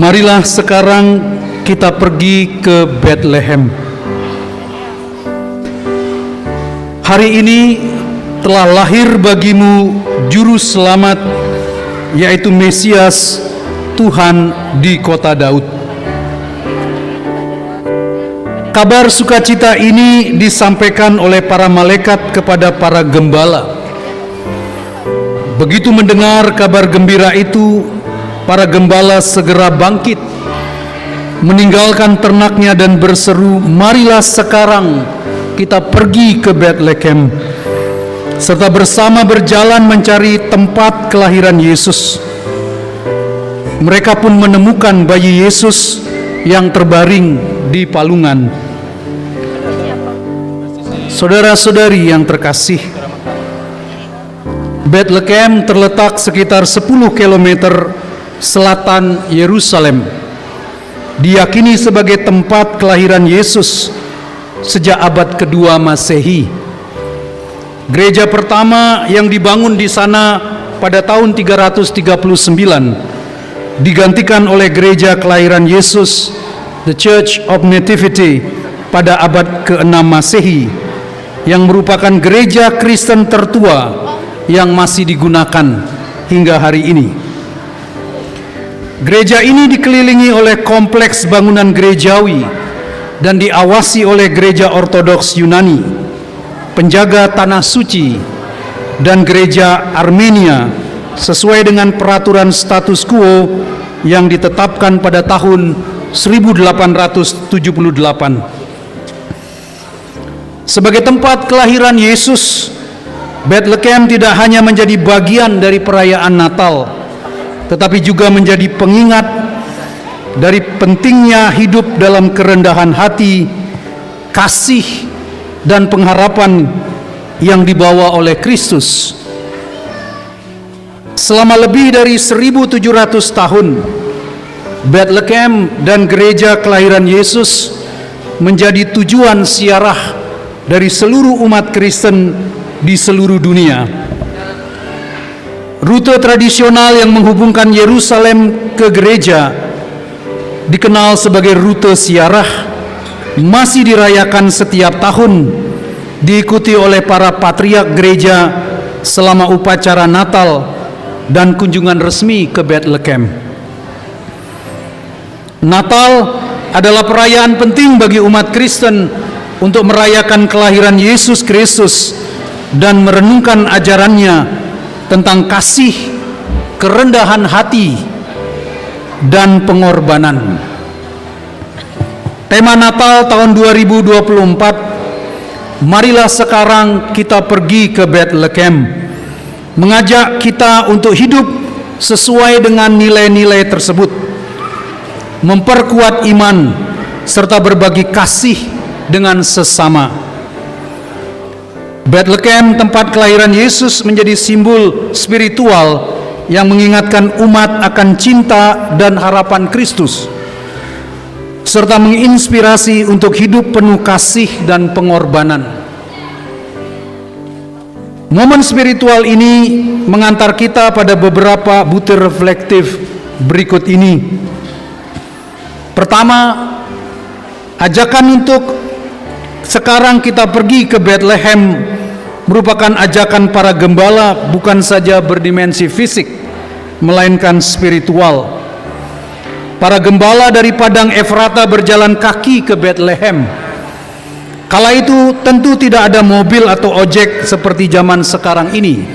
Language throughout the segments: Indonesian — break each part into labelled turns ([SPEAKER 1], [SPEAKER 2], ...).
[SPEAKER 1] Marilah sekarang kita pergi ke Bethlehem. Hari ini telah lahir bagimu Juru Selamat, yaitu Mesias Tuhan di kota Daud. Kabar sukacita ini disampaikan oleh para malaikat kepada para gembala. Begitu mendengar kabar gembira itu, para gembala segera bangkit, meninggalkan ternaknya dan berseru, "Marilah sekarang kita pergi ke Bethlehem," serta bersama berjalan mencari tempat kelahiran Yesus. Mereka pun menemukan bayi Yesus yang terbaring di palungan. Saudara-saudari yang terkasih, Bethlehem terletak sekitar 10 km selatan Yerusalem. Diyakini sebagai tempat kelahiran Yesus sejak abad kedua Masehi. Gereja pertama yang dibangun di sana pada tahun 339 digantikan oleh gereja kelahiran Yesus, The Church of Nativity, pada abad ke-6 Masehi, yang merupakan gereja Kristen tertua yang masih digunakan hingga hari ini. Gereja ini dikelilingi oleh kompleks bangunan gerejawi dan diawasi oleh gereja Ortodoks Yunani, penjaga tanah suci, dan gereja Armenia sesuai dengan peraturan status quo yang ditetapkan pada tahun 1878. Sebagai tempat kelahiran Yesus, Bethlehem tidak hanya menjadi bagian dari perayaan Natal, tetapi juga menjadi pengingat dari pentingnya hidup dalam kerendahan hati, kasih, dan pengharapan yang dibawa oleh Kristus. Selama lebih dari 1700 tahun, Bethlehem dan gereja kelahiran Yesus menjadi tujuan ziarah dari seluruh umat Kristen di seluruh dunia. Rute tradisional yang menghubungkan Yerusalem ke gereja, dikenal sebagai rute ziarah, masih dirayakan setiap tahun, diikuti oleh para patriark gereja selama upacara Natal dan kunjungan resmi ke Bethlehem. Natal adalah perayaan penting bagi umat Kristen untuk merayakan kelahiran Yesus Kristus dan merenungkan ajarannya tentang kasih, kerendahan hati, dan pengorbanan. Tema Natal tahun 2024, "Marilah sekarang kita pergi ke Bethlehem," mengajak kita untuk hidup sesuai dengan nilai-nilai tersebut, memperkuat iman, serta berbagi kasih dengan sesama. Bethlehem, tempat kelahiran Yesus, menjadi simbol spiritual yang mengingatkan umat akan cinta dan harapan Kristus, serta menginspirasi untuk hidup penuh kasih dan pengorbanan. Momen spiritual ini mengantar kita pada beberapa butir reflektif berikut ini. Pertama, ajakan untuk sekarang kita pergi ke Bethlehem merupakan ajakan para gembala, bukan saja berdimensi fisik, melainkan spiritual. Para gembala dari Padang Efrata berjalan kaki ke Bethlehem. Kala itu tentu tidak ada mobil atau ojek seperti zaman sekarang ini.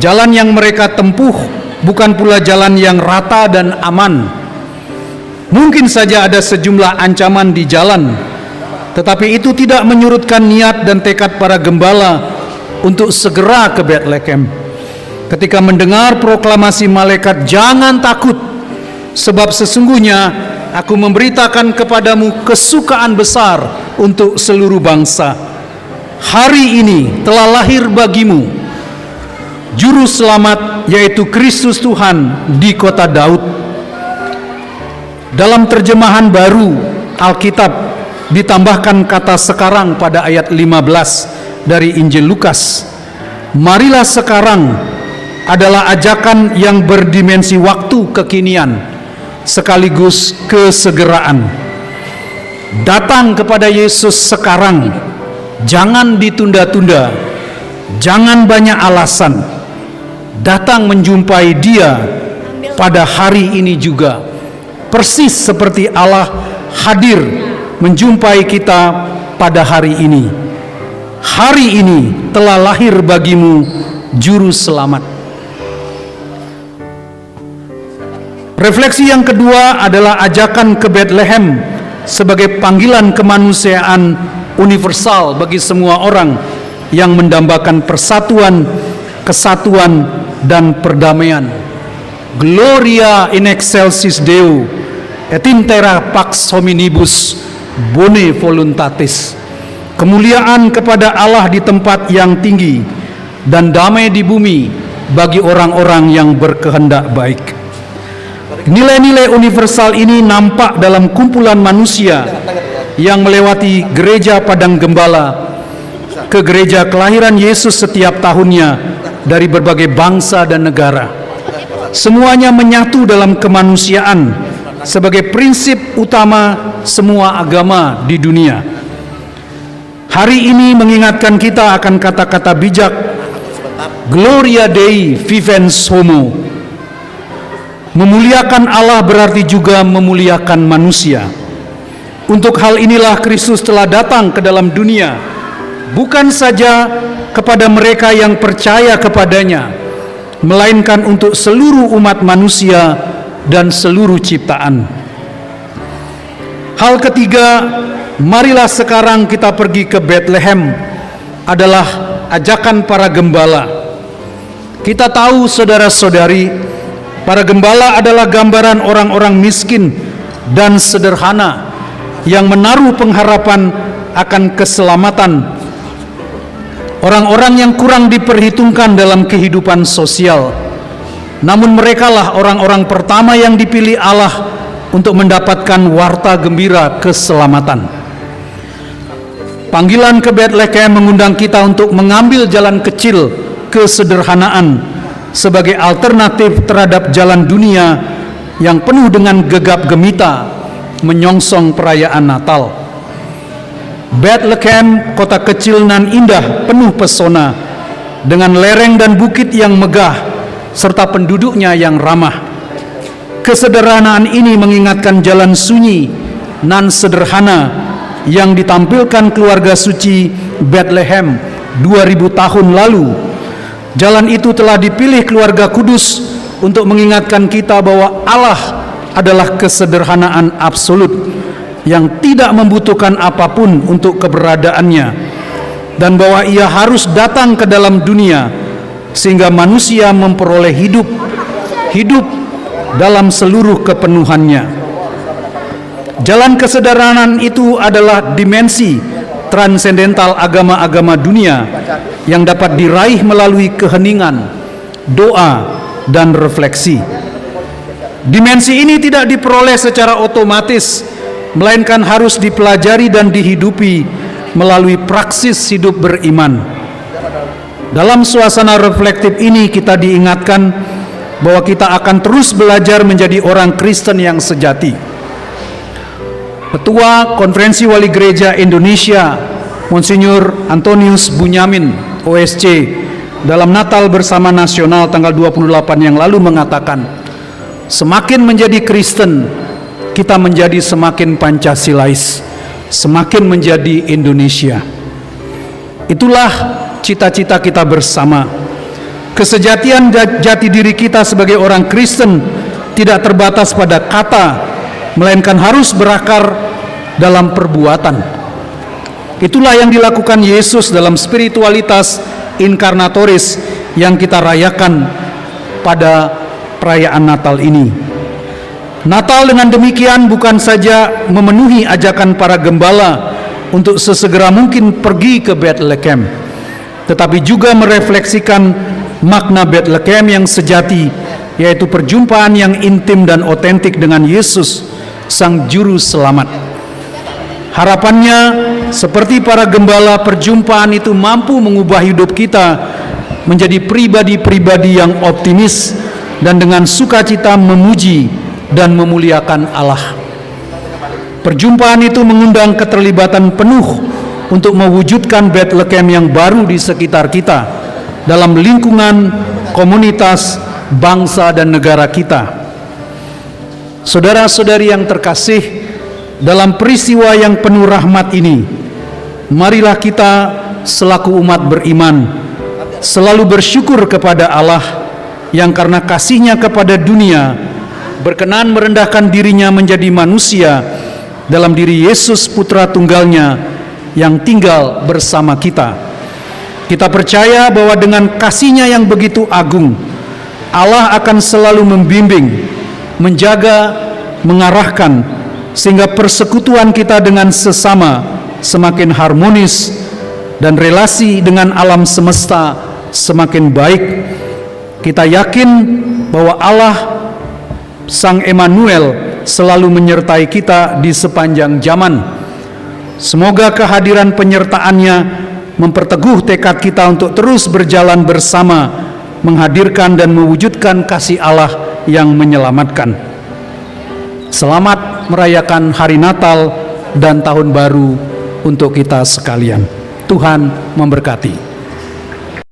[SPEAKER 1] Jalan yang mereka tempuh bukan pula jalan yang rata dan aman. Mungkin saja ada sejumlah ancaman di jalan, tetapi itu tidak menyurutkan niat dan tekad para gembala untuk segera ke Bethlehem. Ketika mendengar proklamasi malaikat, "Jangan takut, sebab sesungguhnya aku memberitakan kepadamu kesukaan besar untuk seluruh bangsa. Hari ini telah lahir bagimu Juru Selamat, yaitu Kristus Tuhan di kota Daud." Dalam terjemahan baru Alkitab ditambahkan kata "sekarang" pada ayat 15 dari Injil Lukas. Marilah sekarang adalah ajakan yang berdimensi waktu kekinian, sekaligus kesegeraan. Datang kepada Yesus sekarang, jangan ditunda-tunda, jangan banyak alasan. Datang menjumpai Dia pada hari ini juga, persis seperti Allah hadir menjumpai kita pada hari ini. Hari ini telah lahir bagimu Juru Selamat. Refleksi yang kedua adalah ajakan ke Bethlehem sebagai panggilan kemanusiaan universal bagi semua orang yang mendambakan persatuan, kesatuan, dan perdamaian. Gloria in excelsis Deo, et in terra pax hominibus bone voluntatis. Kemuliaan kepada Allah di tempat yang tinggi dan damai di bumi bagi orang-orang yang berkehendak baik. Nilai-nilai universal ini nampak dalam kumpulan manusia yang melewati gereja Padang Gembala ke gereja kelahiran Yesus setiap tahunnya dari berbagai bangsa dan negara. Semuanya menyatu dalam kemanusiaan sebagai prinsip utama semua agama di dunia. Hari ini mengingatkan kita akan kata-kata bijak Gloria Dei vivens homo. Memuliakan Allah berarti juga memuliakan manusia. Untuk hal inilah Kristus telah datang ke dalam dunia, bukan saja kepada mereka yang percaya kepadanya, melainkan untuk seluruh umat manusia dan seluruh ciptaan. Hal ketiga, marilah sekarang kita pergi ke Bethlehem, adalah ajakan para gembala. Kita tahu, saudara-saudari, para gembala adalah gambaran orang-orang miskin dan sederhana yang menaruh pengharapan akan keselamatan. Orang-orang yang kurang diperhitungkan dalam kehidupan sosial. Namun merekalah orang-orang pertama yang dipilih Allah untuk mendapatkan warta gembira keselamatan. Panggilan ke Bethlehem mengundang kita untuk mengambil jalan kecil kesederhanaan sebagai alternatif terhadap jalan dunia yang penuh dengan gegap gemita menyongsong perayaan Natal. Bethlehem, kota kecil nan indah, penuh pesona, dengan lereng dan bukit yang megah, serta penduduknya yang ramah. Kesederhanaan ini mengingatkan jalan sunyi nan sederhana yang ditampilkan keluarga suci Bethlehem 2000 tahun lalu. Jalan itu telah dipilih keluarga kudus untuk mengingatkan kita bahwa Allah adalah kesederhanaan absolut yang tidak membutuhkan apapun untuk keberadaannya, dan bahwa Ia harus datang ke dalam dunia sehingga manusia memperoleh hidup dalam seluruh kepenuhannya. Jalan kesederhanaan itu adalah dimensi transendental agama-agama dunia yang dapat diraih melalui keheningan, doa, dan refleksi. Dimensi ini tidak diperoleh secara otomatis, melainkan harus dipelajari dan dihidupi melalui praksis hidup beriman. Dalam suasana reflektif ini kita diingatkan bahwa kita akan terus belajar menjadi orang Kristen yang sejati. Ketua Konferensi Wali Gereja Indonesia, Monsinyur Antonius Bunyamin, OSC, dalam Natal Bersama Nasional tanggal 28 yang lalu mengatakan, semakin menjadi Kristen, kita menjadi semakin Pancasilais, semakin menjadi Indonesia. Itulah cita-cita kita bersama. Kesejatian jati diri kita sebagai orang Kristen tidak terbatas pada kata, melainkan harus berakar dalam perbuatan. Itulah yang dilakukan Yesus dalam spiritualitas inkarnatoris yang kita rayakan pada perayaan Natal ini. Natal dengan demikian bukan saja memenuhi ajakan para gembala untuk sesegera mungkin pergi ke Bethlehem, tetapi juga merefleksikan makna Bethlehem yang sejati, yaitu perjumpaan yang intim dan otentik dengan Yesus, Sang Juru Selamat. Harapannya, seperti para gembala, perjumpaan itu mampu mengubah hidup kita menjadi pribadi-pribadi yang optimis dan dengan sukacita memuji dan memuliakan Allah. Perjumpaan itu mengundang keterlibatan penuh untuk mewujudkan Bethlehem yang baru di sekitar kita, dalam lingkungan, komunitas, bangsa, dan negara kita. Saudara-saudari yang terkasih, dalam peristiwa yang penuh rahmat ini, marilah kita selaku umat beriman selalu bersyukur kepada Allah yang karena kasih-Nya kepada dunia berkenan merendahkan dirinya menjadi manusia dalam diri Yesus Putra Tunggal-Nya yang tinggal bersama kita. Kita percaya bahwa dengan kasih-Nya yang begitu agung, Allah akan selalu membimbing, menjaga, mengarahkan, sehingga persekutuan kita dengan sesama semakin harmonis dan relasi dengan alam semesta semakin baik. Kita yakin bahwa Allah Sang Emmanuel selalu menyertai kita di sepanjang zaman. Semoga kehadiran penyertaan-Nya memperteguh tekad kita untuk terus berjalan bersama, menghadirkan dan mewujudkan kasih Allah yang menyelamatkan. Selamat merayakan Hari Natal dan Tahun Baru untuk kita sekalian. Tuhan memberkati.